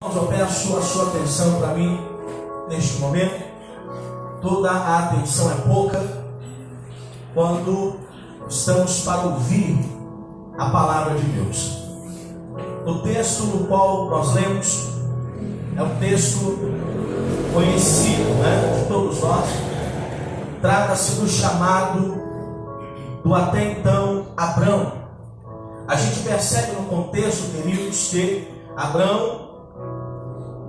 Eu peço a sua atenção para mim neste momento. Toda a atenção é pouca quando estamos para ouvir a palavra de Deus. O texto no qual nós lemos é um texto conhecido, de todos nós. Trata-se do chamado do até então Abrão. A gente percebe no contexto, queridos, que Abrão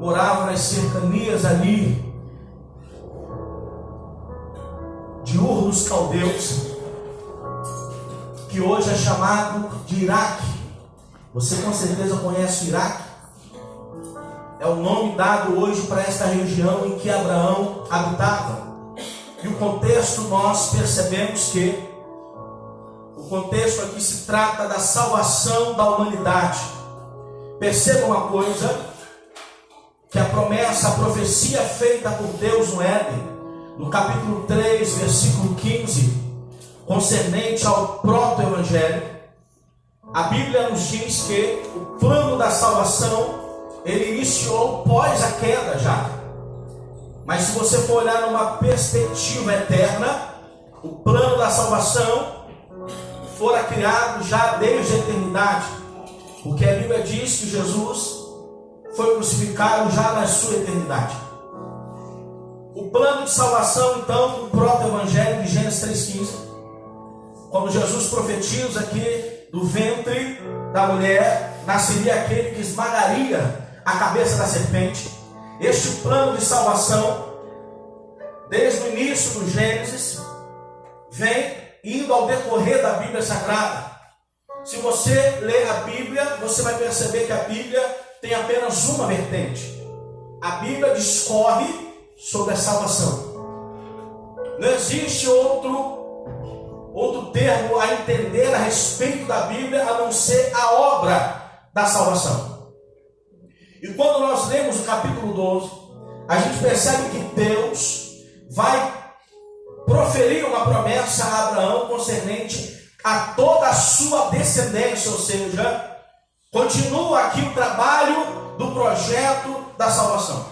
morava nas cercanias ali de Ur dos Caldeus, que hoje é chamado de Iraque. Você com certeza conhece o Iraque. É o nome dado hoje para esta região em que Abraão habitava. E o contexto, nós percebemos que o contexto aqui se trata da salvação da humanidade. Perceba uma coisa, que a promessa, a profecia feita por Deus no Éden, no capítulo 3, versículo 15, concernente ao proto-evangelho, a Bíblia nos diz que o plano da salvação, ele iniciou pós a queda já. Mas se você for olhar numa perspectiva eterna, o plano da salvação fora criado já desde a eternidade. Porque a Bíblia diz que Jesus foi crucificado já na sua eternidade. O plano de salvação, então, do proto-evangelho de Gênesis 3,15, quando Jesus profetiza que do ventre da mulher nasceria aquele que esmagaria a cabeça da serpente. Este plano de salvação, desde o início do Gênesis, vem indo ao decorrer da Bíblia Sagrada. Se você ler a Bíblia, você vai perceber que a Bíblia tem apenas uma vertente. A Bíblia discorre sobre a salvação. Não existe outro termo a entender a respeito da Bíblia a não ser a obra da salvação. E quando nós lemos o capítulo 12, a gente percebe que Deus vai proferir uma promessa a Abraão concernente a toda a sua descendência, ou seja, continua aqui o trabalho do projeto da salvação.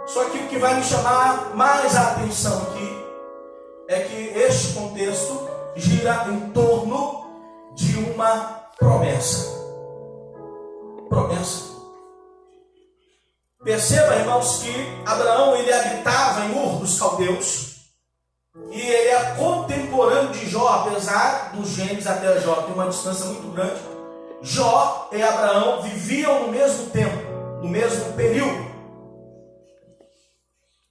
Só que o que vai me chamar mais a atenção aqui é que este contexto gira em torno de uma promessa. Promessa. Perceba, irmãos, que Abraão ele habitava em Ur dos Caldeus e ele é contemporâneo de Jó, apesar dos Gênesis até Jó tem uma distância muito grande. Jó e Abraão viviam no mesmo tempo, no mesmo período.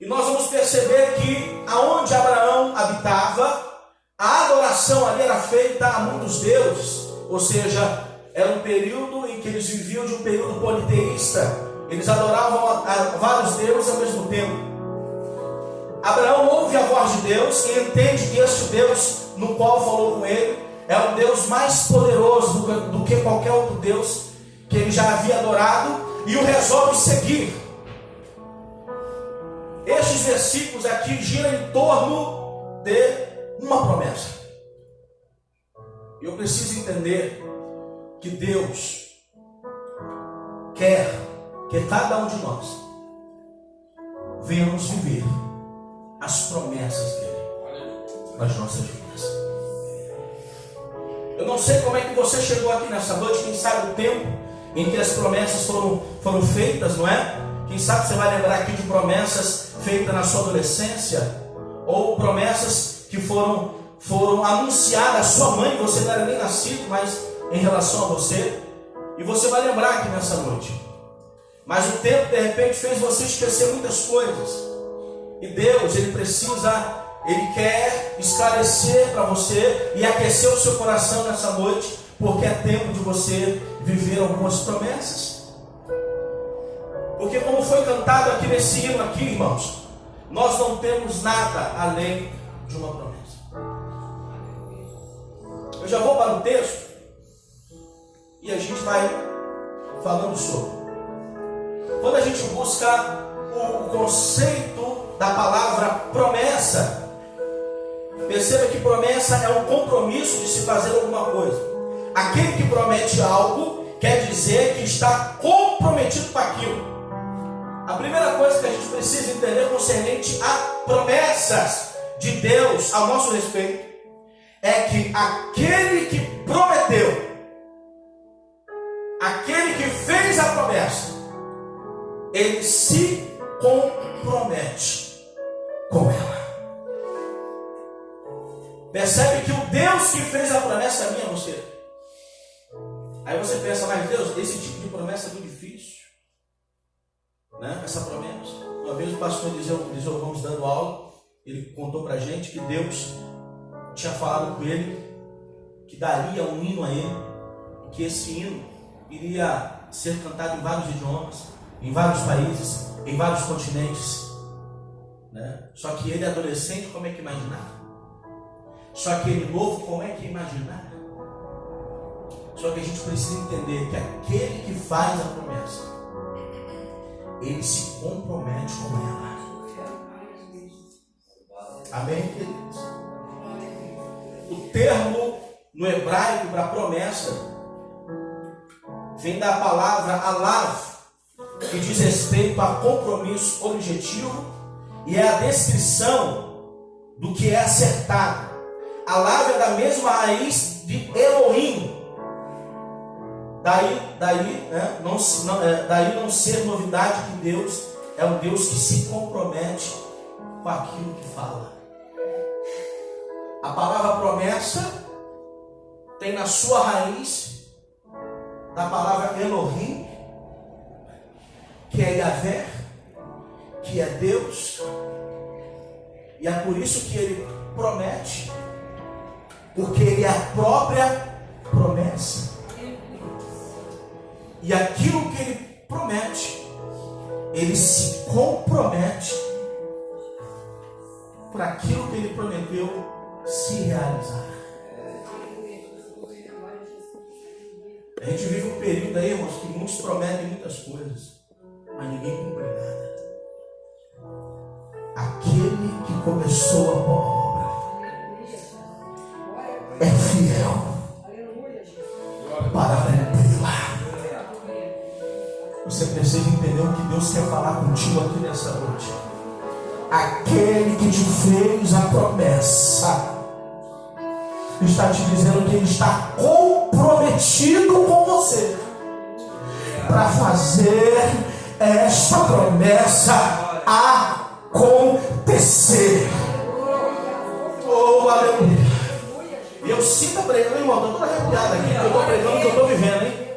E nós vamos perceber que aonde Abraão habitava, a adoração ali era feita a muitos deuses, ou seja, era um período em que eles viviam de um período politeísta. Eles adoravam a vários deuses ao mesmo tempo. Abraão ouve a voz de Deus e entende que este Deus no qual falou com ele é um Deus mais poderoso do que qualquer outro Deus que ele já havia adorado, e o resolve seguir. Estes versículos aqui giram em torno de uma promessa. Eu preciso entender que Deus quer que cada um de nós venhamos viver as promessas dele nas nossas vidas. Eu não sei como é que você chegou aqui nessa noite, quem sabe o tempo em que as promessas foram feitas, não é? Quem sabe você vai lembrar aqui de promessas feitas na sua adolescência, ou promessas que foram anunciadas à sua mãe, você não era nem nascido, mas em relação a você, e você vai lembrar aqui nessa noite. Mas o tempo de repente fez você esquecer muitas coisas, e Deus, Ele quer esclarecer para você e aquecer o seu coração nessa noite, porque é tempo de você viver algumas promessas. Porque como foi cantado aqui nesse hino aqui, irmãos, nós não temos nada além de uma promessa. Eu já vou para o texto e a gente vai falando sobre. Quando a gente busca o conceito da palavra promessa, perceba que promessa é um compromisso de se fazer alguma coisa. Aquele que promete algo, quer dizer que está comprometido com aquilo. A primeira coisa que a gente precisa entender concernente a promessas de Deus ao nosso respeito é que aquele que prometeu, aquele que fez a promessa, ele se compromete com ela. Percebe que o Deus que fez a promessa é minha, você. Aí você pensa, mas Deus, esse tipo de promessa é muito difícil, né? Essa promessa. Uma vez o pastor Eliseu Ramos dando aula, ele contou pra gente que Deus tinha falado com ele que daria um hino a ele, que esse hino iria ser cantado em vários idiomas, em vários países, em vários continentes, né? Só que ele adolescente, como é que imaginava? Só que ele novo, como é que imaginar? Só que a gente precisa entender que aquele que faz a promessa, ele se compromete com ela. Amém, queridos? O termo no hebraico para promessa vem da palavra alav, que diz respeito a compromisso objetivo e é a descrição do que é acertado. Alav é da mesma raiz de Elohim. Daí não ser novidade que Deus é um Deus que se compromete com aquilo que fala. A palavra promessa tem na sua raiz da palavra Elohim, que é Yahvé, que é Deus, e é por isso que ele promete, porque ele é a própria promessa. E aquilo que ele promete, ele se compromete para aquilo que ele prometeu se realizar. A gente vive um período aí, irmãos, que muitos prometem muitas coisas, mas ninguém cumpre nada. Aquele que começou a boa obra é fiel para cumpri-la. Você precisa entender o que Deus quer falar contigo aqui nessa noite. Aquele que te fez a promessa está te dizendo que ele está comprometido com você para fazer esta promessa acontecer. Oh, aleluia. E eu sinto pregando, irmão, estou toda arrepiada aqui, porque eu estou pregando o que eu estou vivendo, hein?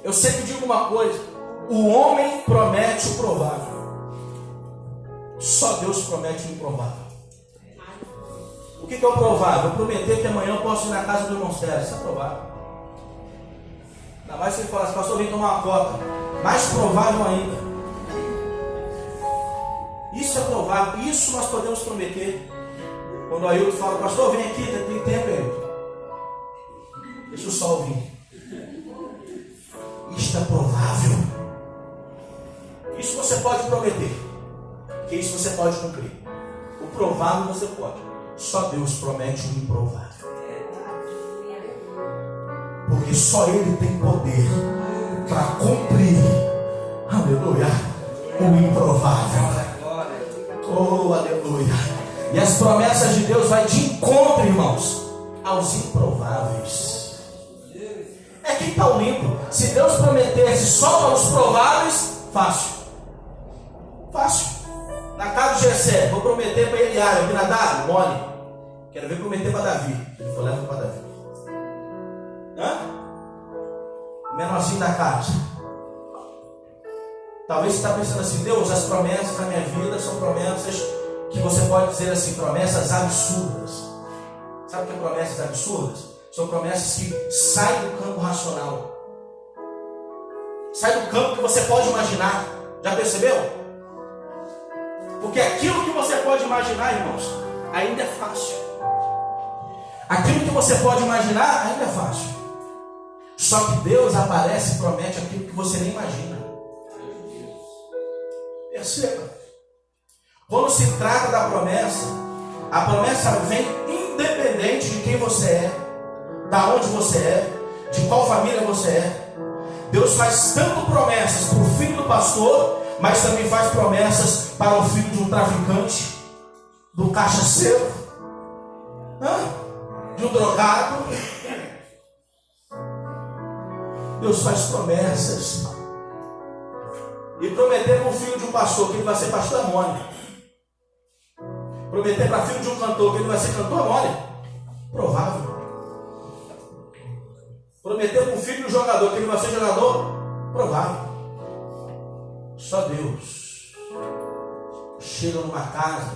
Eu sempre digo uma coisa: o homem promete o provável, só Deus promete o improvável. O que é o provável? Eu prometer que amanhã eu posso ir na casa do irmão Sérgio, isso é provável. Ainda mais se ele falar assim, pastor, vem tomar uma coca. Mais provável ainda. Isso é provável, isso nós podemos prometer. Quando o Ailton fala, pastor, vem aqui, tem tempo, Ailton. Deixa o sol vir. Isto é provável. Isso você pode prometer, que isso você pode cumprir. O provável você pode. Só Deus promete o improvável, porque só Ele tem poder para cumprir, aleluia, o improvável. Oh, aleluia. E as promessas de Deus vai de encontro, irmãos, aos improváveis. É que tal lindo. Se Deus prometesse só para os prováveis, fácil. Na casa de Jessé, vou prometer para Eliabe, Abinadab, mole. Quero ver prometer para Davi. Ele falou, leva para Davi. O menorzinho da casa. Talvez você está pensando assim, Deus, as promessas da minha vida são promessas que você pode dizer assim, promessas absurdas. Sabe o que é promessas absurdas? São promessas que saem do campo racional. Sai do campo que você pode imaginar. Já percebeu? Porque aquilo que você pode imaginar, irmãos, ainda é fácil. Aquilo que você pode imaginar ainda é fácil. Só que Deus aparece e promete aquilo que você nem imagina. Perceba. Quando se trata da promessa, a promessa vem independente de quem você é, da onde você é, de qual família você é. Deus faz tanto promessas para o filho do pastor, mas também faz promessas para o filho de um traficante, do cachaceiro, de um drogado. Deus faz promessas. E prometer para o filho de um pastor que ele vai ser pastor é mole. Prometer para filho de um cantor que ele vai ser cantor é mole. Provável. Prometer para o filho do jogador que ele vai ser jogador, provável. Só Deus chega numa casa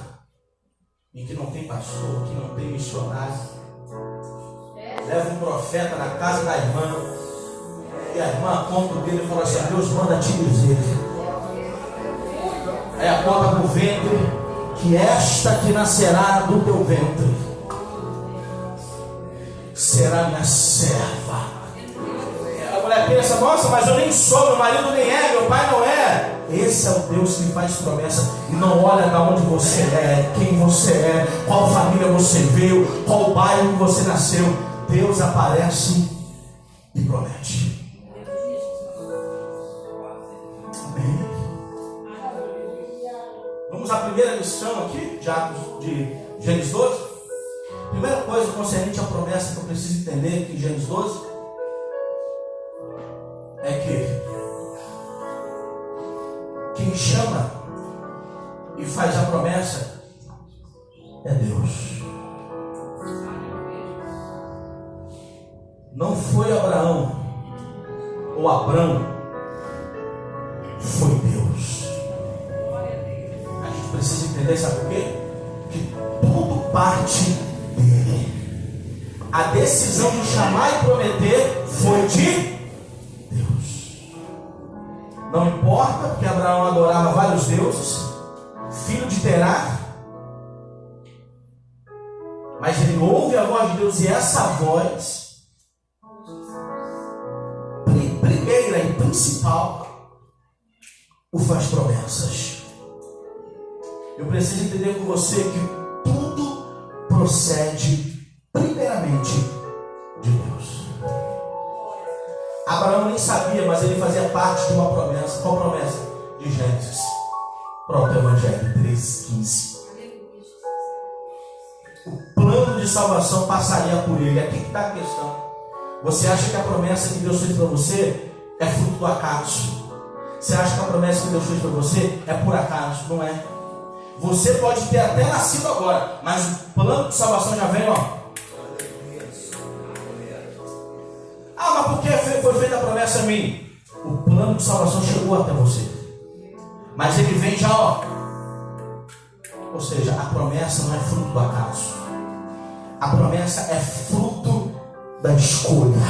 em que não tem pastor, que não tem missionário, leva um profeta na casa da irmã, e a irmã aponta o dedo e fala assim: Deus manda te dizer. Aí aponta para o ventre, que esta que nascerá do teu ventre será minha serva. A mulher pensa: nossa, mas eu nem sou, meu marido nem é, meu pai não é. Esse é o Deus que faz promessa e não olha de onde você é, quem você é, qual família você veio, qual bairro que você nasceu. Deus aparece e promete. Amém. Vamos à primeira lição aqui de Gênesis 12. Primeira coisa concernente à promessa que eu preciso entender aqui em Gênesis 12 é que quem chama e faz a promessa é Deus. Não foi Abraão ou Abrão, foi Deus. A gente precisa entender, sabe por quê? Que tudo parte dele. A decisão de chamar e prometer foi de Deus. Não importa, porque Abraão adorava vários deuses, filho de Terá, mas ele ouve a voz de Deus, e essa voz, primeira e principal, o faz promessas. Eu preciso entender com você que tudo procede primeiramente de Deus. Abraão nem sabia, mas ele fazia parte de uma promessa. Qual promessa? De Gênesis. Pronto, Evangelho 3:15. O plano de salvação passaria por ele. Aqui que está a questão. Você acha que a promessa que Deus fez para você é fruto do acaso? Você acha que a promessa que Deus fez para você é por acaso? Não é. Você pode ter até nascido agora, mas o plano de salvação já vem, ó. Ah, mas por que foi feita a promessa a mim? O plano de salvação chegou até você, mas ele vem já, ó. Ou seja, a promessa não é fruto do acaso. A promessa é fruto da escolha.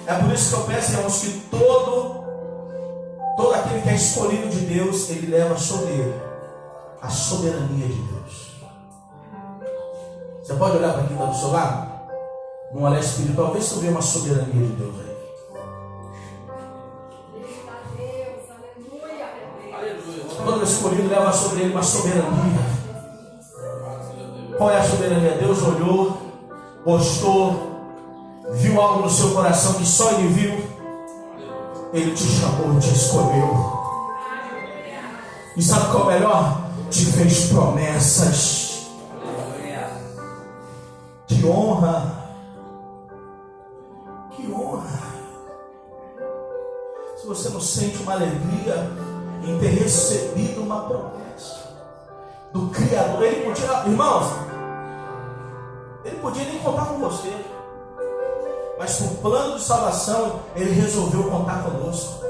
É por isso que eu peço, irmãos, que todo aquele que é escolhido de Deus, ele leva sobre ele a soberania de Deus. Você pode olhar para quem está do seu lado? Num olhar espiritual, vê se tu vê uma soberania de Deus aí. Todo escolhido leva sobre ele uma soberania. Qual é a soberania? Deus olhou, gostou, viu algo no seu coração que só ele viu. Ele te chamou, te escolheu. E sabe qual é o melhor? Te fez promessas. Que honra. Que honra. Se você não sente uma alegria em ter recebido uma promessa do Criador, ele podia, irmãos, ele podia nem contar com você, mas por plano de salvação ele resolveu contar conosco.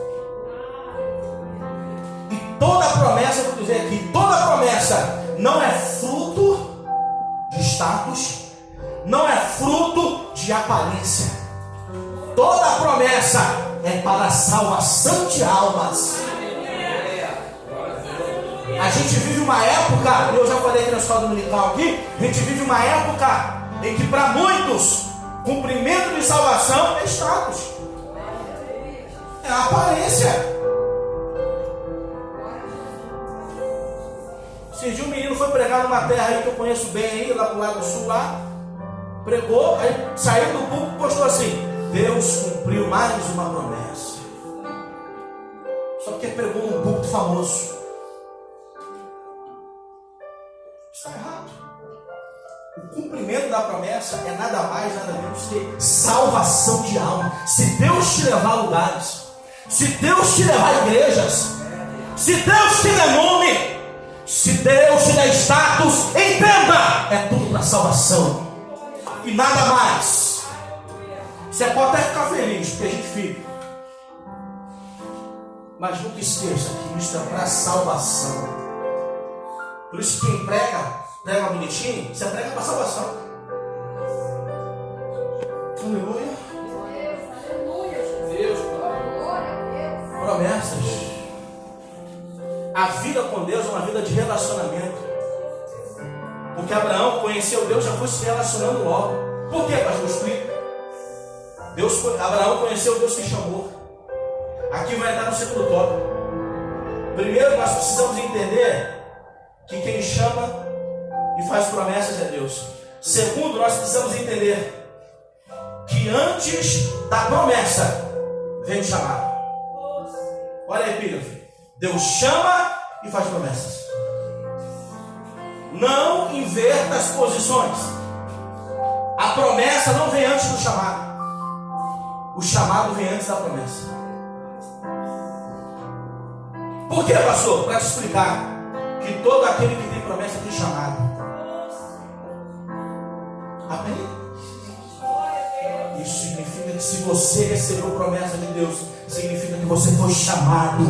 E toda promessa, vou dizer aqui, toda promessa não é fruto de status, não é fruto de aparência. Toda promessa é para a salvação de almas. A gente vive uma época, eu já falei aqui na escola dominical aqui, a gente vive uma época em que para muitos cumprimento de salvação é status, é a aparência. Esse dia um menino foi pregar numa terra aí que eu conheço bem aí, lá pro lado do sul lá. Pregou, aí saiu do púlpito e postou assim: Deus cumpriu mais uma promessa. Só porque pregou num púlpito famoso. Está errado. O cumprimento da promessa é nada mais, nada menos que salvação de alma. Se Deus te levar a lugares, se Deus te levar a igrejas, se Deus te der nome, se Deus te der status, entenda, é tudo para salvação e nada mais. Você pode até ficar feliz, porque a gente fica, mas nunca esqueça que isso é para salvação. Por isso quem prega bonitinho, você prega para salvação. Aleluia. Deus, promessas. A vida com Deus é uma vida de relacionamento. Porque Abraão conheceu Deus, já foi se relacionando logo. Por quê, pastor? Explica. Abraão conheceu Deus que chamou. Aqui vai entrar no segundo tópico. Primeiro, nós precisamos entender que quem chama e faz promessas é Deus. Segundo, nós precisamos entender que antes da promessa vem o chamado. Olha aí, epígrafe. Deus chama e faz promessas. Não inverta as posições. A promessa não vem antes do chamado. O chamado vem antes da promessa. Por quê, pastor? Para te explicar que todo aquele que tem promessa tem chamado. Amém? Isso significa que se você recebeu promessa de Deus, significa que você foi chamado.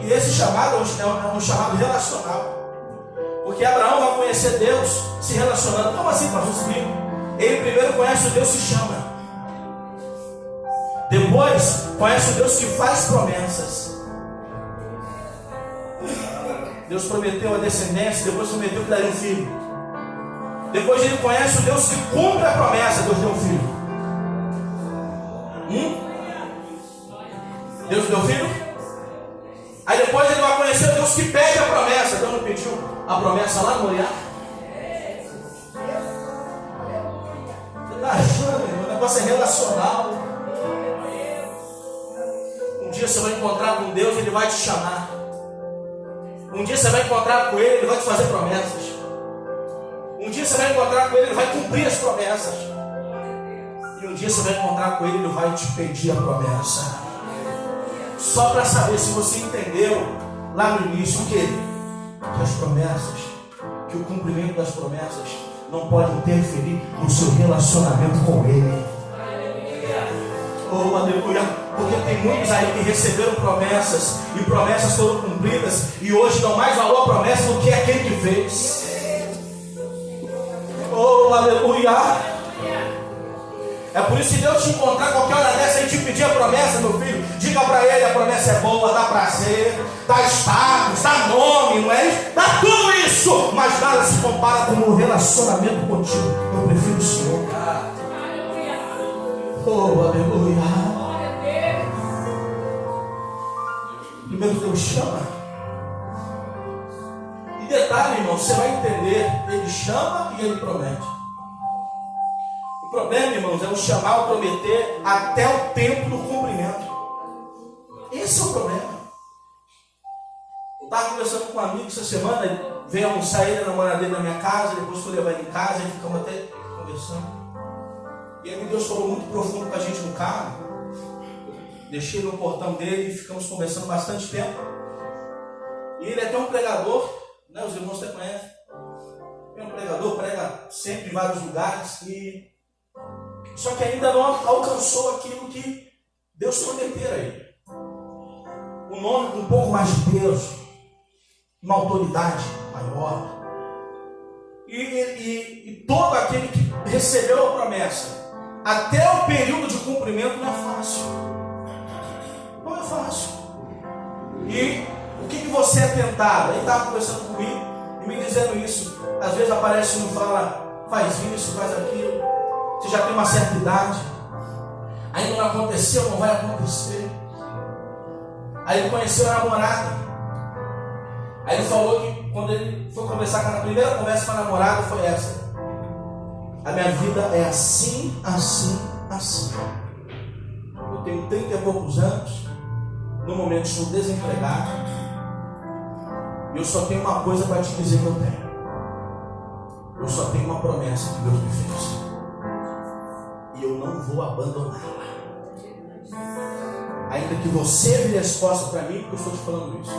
E esse chamado é um chamado relacional. Porque Abraão vai conhecer Deus se relacionando. Como assim, pastor? Explica. Ele primeiro conhece o Deus que chama. Depois conhece o Deus que faz promessas. Deus prometeu a descendência, depois prometeu que daria um filho. Depois ele conhece o Deus que cumpre a promessa. Deus deu um filho. Deus deu filho. Aí depois ele vai conhecer o Deus que pede a promessa. Deus não pediu a promessa lá no Moriá? Você está achando, irmão? O negócio é relacional. Um dia você vai encontrar com Deus, Ele vai te chamar. Um dia você vai encontrar com Ele, Ele vai te fazer promessas. Um dia você vai encontrar com Ele, Ele vai cumprir as promessas. E um dia você vai encontrar com Ele, Ele vai te pedir a promessa. Só para saber se você entendeu lá no início que as promessas, que o cumprimento das promessas não pode interferir no seu relacionamento com Ele. Oh, aleluia. Porque tem muitos aí que receberam promessas e promessas foram cumpridas e hoje dão mais valor à promessa do que aquele que fez. Oh, aleluia. É por isso que Deus te encontrar qualquer hora dessa e te pedir a promessa, meu filho, diga para Ele: a promessa é boa, dá prazer, dá status, dá nome, não é? Dá tudo isso, mas nada se compara com um relacionamento contigo. Eu prefiro o Senhor. Oh, aleluia. Primeiro Deus chama. E detalhe, irmão, você vai entender: Ele chama e Ele promete. O problema, irmãos, é o chamar ou prometer até o tempo do cumprimento. Esse é o problema. Eu estava conversando com um amigo essa semana, ele veio almoçar, ele e a namorada dele na minha casa, depois fui levar ele em casa e ficamos até conversando. E aí Deus falou muito profundo com a gente no carro. Deixei no portão dele e ficamos conversando bastante tempo. E ele é até um pregador, né? Os irmãos até conhecem. É um pregador, prega sempre em vários lugares. Só que ainda não alcançou aquilo que Deus prometeu a ele. Um nome com um pouco mais de peso, uma autoridade maior. E todo aquele que recebeu a promessa, até o período de cumprimento, não é fácil. Não é fácil. E o que você é tentado? Ele estava conversando comigo e me dizendo isso. Às vezes aparece um e fala: faz isso, faz aquilo. Você já tem uma certa idade. Ainda não aconteceu, não vai acontecer. Aí ele conheceu a namorada. Aí ele falou que quando ele foi conversar com a primeira conversa com a namorada, foi essa: a minha vida é assim, assim, assim. Eu tenho 30 e poucos anos, no momento estou desempregado, e eu só tenho uma coisa para te dizer que eu tenho. Eu só tenho uma promessa que Deus me fez, e eu não vou abandoná-la. Ainda que você vire as costas para mim, porque eu estou te falando isso.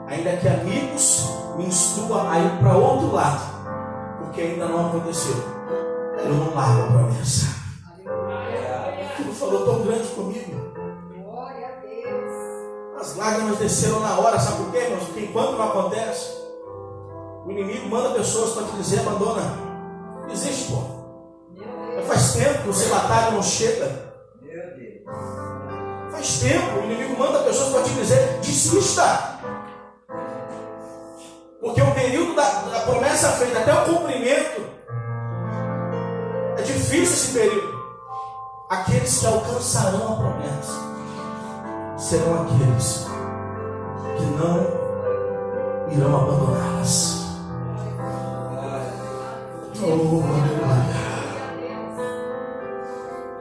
Ainda que amigos me instruam a ir para outro lado, porque ainda não aconteceu. Eu não largo a promessa. Aquilo falou tão grande comigo. Glória a Deus. As lágrimas desceram na hora, sabe por quê, irmãos? Porque enquanto não acontece, o inimigo manda pessoas para te dizer: abandona. Existe, pô. Mas faz tempo que você batalha e não chega. Faz tempo, o inimigo manda pessoas para te dizer: desista. Porque o período da promessa feita até o cumprimento é difícil esse período. Aqueles que alcançarão a promessa serão aqueles que não irão abandoná-las.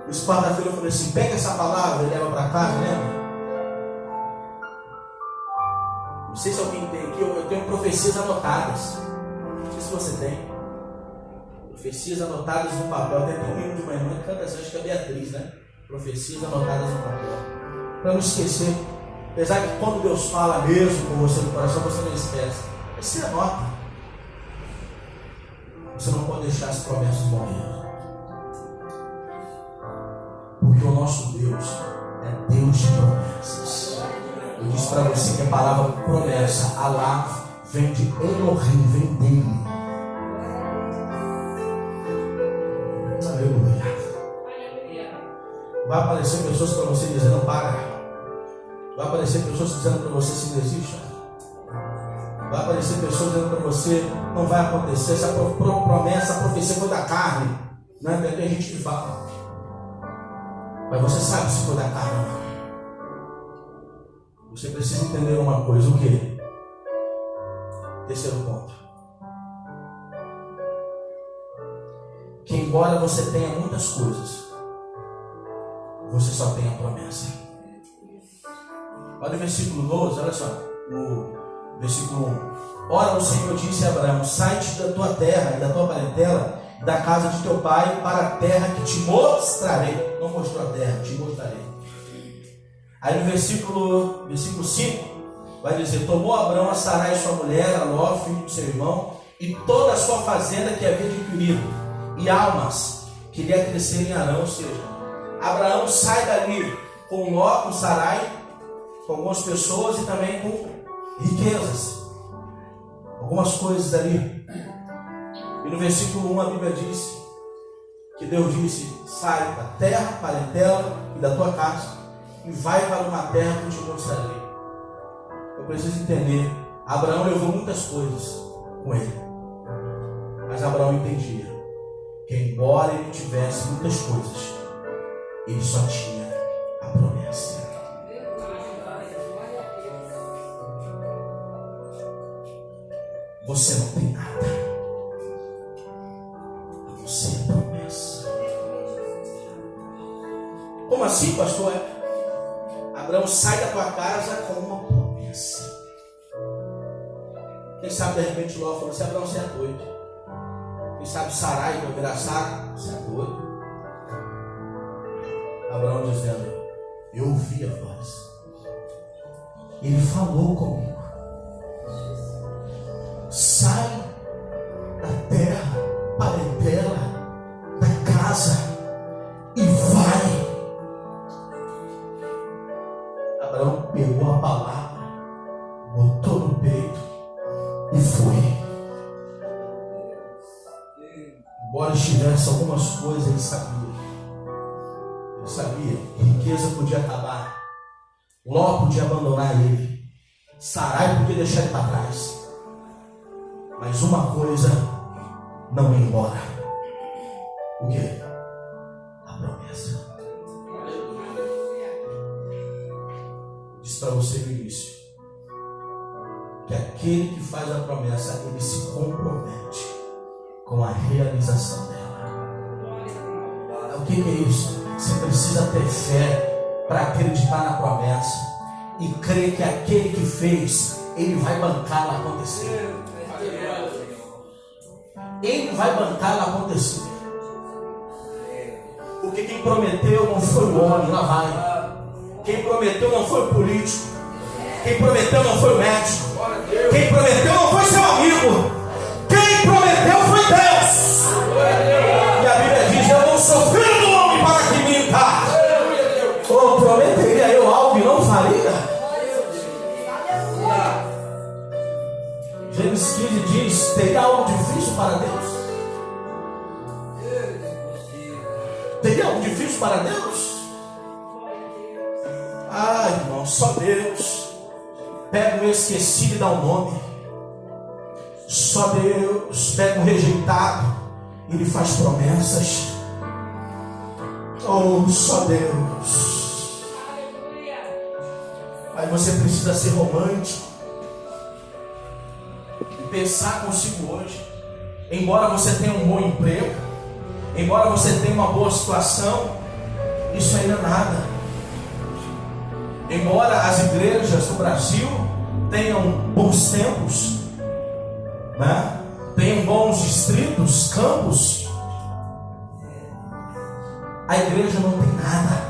O quarta-feira eu falei assim: pega essa palavra e leva para casa, lembra? Não sei se alguém tem aqui, eu tenho profecias anotadas. Não sei se você tem. Profecias anotadas no papel. Tem até um livro de uma irmã que canta assim, acho que é a Beatriz, né? Profecias anotadas no papel. Para não esquecer. Apesar que quando Deus fala mesmo com você no coração, você não esquece. Mas você anota. Você não pode deixar as promessas morrer. Porque o nosso Deus é Deus de promessas. Eu disse para você que a palavra promessa, Alá, vem de Elohim, vem dele. Aleluia. Vai aparecer pessoas para você dizendo: para. Vai aparecer pessoas dizendo para você: se desista. Vai aparecer pessoas dizendo para você: não vai acontecer. Essa promessa, a profecia foi da carne. Não é? Tem gente que fala. Mas você sabe se foi da carne ou não. Você precisa entender uma coisa: o quê? Terceiro ponto. Que embora você tenha muitas coisas, você só tem a promessa. Olha o versículo 12, olha só. O versículo 1. Ora, o Senhor disse a Abraão: sai-te da tua terra e da tua parentela, da casa de teu pai, para a terra que te mostrarei. Não mostrou a terra, te mostrarei. Aí no versículo 5 vai dizer: tomou Abraão a Sarai sua mulher, a Ló, filho de seu irmão, e toda a sua fazenda que havia adquirido, e almas que lhe acresceram em Arão. Ou seja, Abraão sai dali com Ló, com Sarai, com algumas pessoas e também com riquezas, algumas coisas dali. E no versículo 1 a Bíblia diz que Deus disse: sai da terra, parentela e da tua casa, e vai para uma terra que eu te mostrarei. Eu preciso entender: Abraão levou muitas coisas com ele, mas Abraão entendia que embora ele tivesse muitas coisas, ele só tinha a promessa. Você não tem nada, você é promessa. Como assim, pastor? Abraão sai da tua casa com uma promessa. Quem sabe de repente Ló falou assim: Abraão, você é doido. Quem sabe Sarai vai virar Sara: você é doido. Abraão dizendo: eu ouvi a voz, ele falou comigo. Sai da terra, parentela, da casa e vai. Abraão pegou a palavra, botou no peito e foi. Embora estivesse algumas coisas, ele sabia. Ele sabia que riqueza podia acabar, Ló podia abandonar ele, Sarai podia deixar ele para trás. Mas uma coisa não ia embora. O quê? A promessa. Disse para você no início que aquele que faz a promessa, ele se compromete com a realização dela. O que é isso? Você precisa ter fé para acreditar na promessa e crer que aquele que fez, ele vai bancar ela acontecer. Ele vai bancar ela acontecer. Porque quem prometeu não foi o homem, lá vai. Quem prometeu não foi o político. Quem prometeu não foi o médico. Quem prometeu não foi seu amigo. Quem prometeu foi Deus. E a Bíblia diz: eu não sou filho do homem para que minta. Ou prometeria eu algo e não faria? Gênesis 15 diz: teria algo difícil para Deus? Teria algo difícil para Deus? Ah, irmão, só Deus. Pega o esquecido e dá um nome. Só Deus pega o rejeitado e lhe faz promessas. Oh, só Deus. Aí você precisa ser romântico e pensar consigo hoje. Embora você tenha um bom emprego, embora você tenha uma boa situação, isso ainda é nada. Embora as igrejas do Brasil tenham bons templos, né? Tenham bons distritos, campos, a igreja não tem nada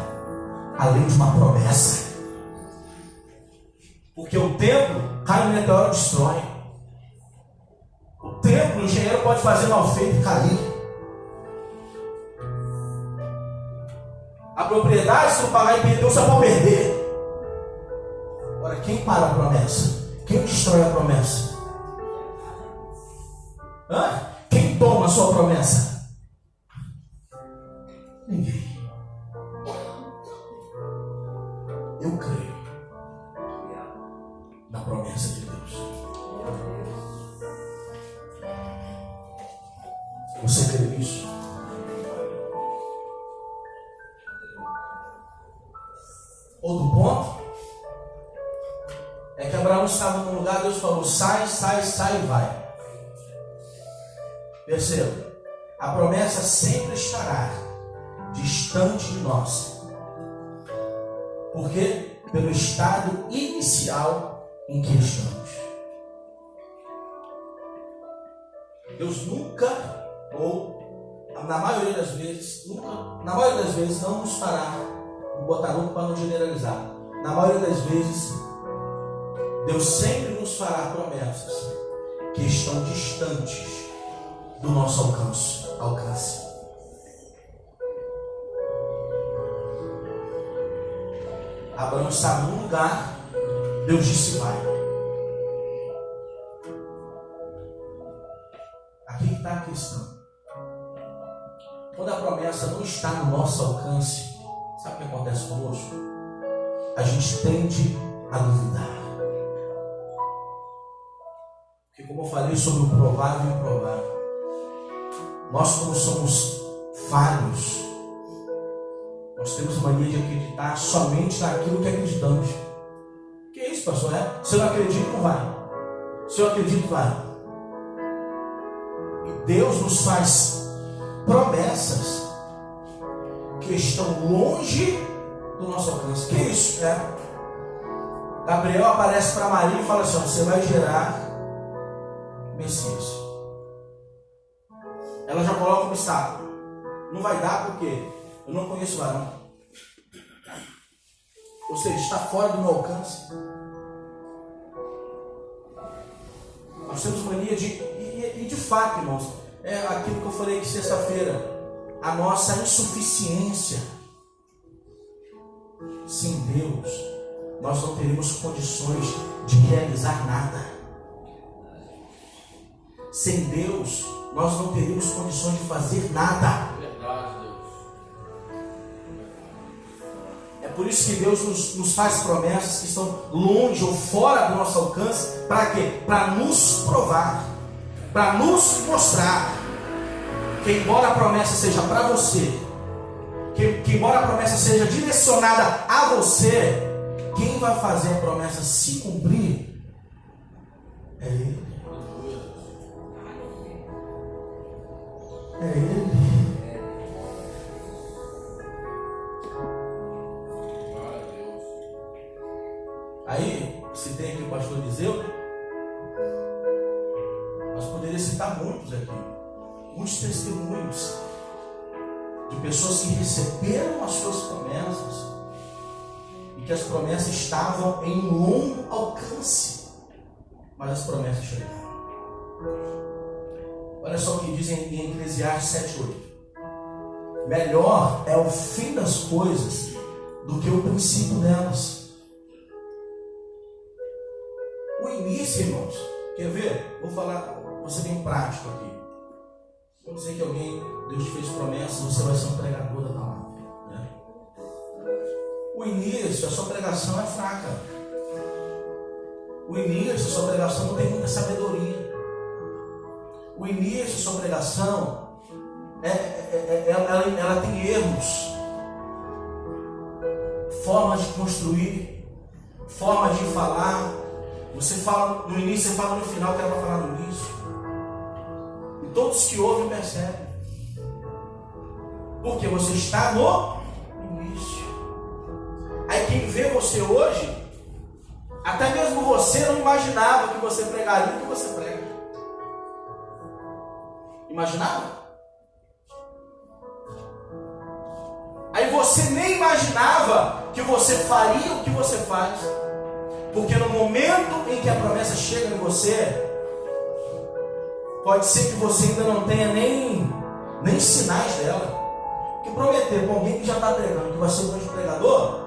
além de uma promessa. Porque o templo cai, o meteoro destrói. O templo, o engenheiro pode fazer mal feito e cair. A propriedade, se não pagar IPTU, você pode perder. Agora, quem para a promessa? Quem destrói a promessa? Quem toma a sua promessa? Ninguém. Eu creio na promessa de Deus. Você crê nisso? Outro ponto é que Abraão estava num lugar, Deus falou: sai, sai, sai e vai. Perceba, a promessa sempre estará distante de nós. Por quê? Pelo estado inicial em que estamos. Deus nunca, ou na maioria das vezes, não nos fará. Vou botar nunca para não generalizar. Na maioria das vezes, Deus sempre nos fará promessas que estão distantes do nosso alcance. Abraão estava num lugar, Deus disse: vai. Aqui está a questão. Quando a promessa não está no nosso alcance, sabe o que acontece conosco? A gente tende a duvidar. Porque, como eu falei sobre o provável e o improvável, nós, como somos falhos, nós temos mania de acreditar somente naquilo que acreditamos. Que é isso, pastor? Se eu não acredito, não vai. Se eu acredito, vai. E Deus nos faz promessas que estão longe do nosso alcance. Que é isso? Gabriel aparece para Maria e fala assim: você vai gerar Messias. Ela já coloca um obstáculo. Não vai dar porque eu não conheço varão. Ou seja, está fora do meu alcance. Nós temos mania e de fato, irmãos, é aquilo que eu falei aqui sexta-feira, a nossa insuficiência. Sem Deus, nós não teremos condições de realizar nada. Sem Deus, nós não teríamos condições de fazer nada. É por isso que Deus nos faz promessas que estão longe ou fora do nosso alcance. Para quê? Para nos provar, para nos mostrar que, embora a promessa seja para você, que embora a promessa seja direcionada a você, quem vai fazer a promessa se cumprir É Ele. É Ele. Aí, citei aqui o pastor Eliseu. Nós poderíamos citar muitos aqui. Muitos testemunhos de pessoas que receberam as suas promessas e que as promessas estavam em um longo alcance, mas as promessas chegaram. Olha só o que diz em Eclesiastes 7:8. Melhor é o fim das coisas do que o princípio delas. O início, irmãos, quer ver? Vou falar, vou ser bem prático aqui. Vamos dizer que Deus te fez promessa, você vai ser um pregador da palavra, né? O início, a sua pregação é fraca. O início, a sua pregação não tem muita sabedoria. O início, a sua pregação, ela tem erros, formas de construir, formas de falar. Você fala no início, você fala no final, que era para falar no início. E todos que ouvem percebem. Porque você está no início. Aí quem vê você hoje, até mesmo você não imaginava que você pregaria o que você prega. Imaginava? Aí você nem imaginava que você faria o que você faz. Porque no momento em que a promessa chega em você, pode ser que você ainda não tenha nem sinais dela. Que prometer para alguém que já está pregando que vai ser um grande pregador,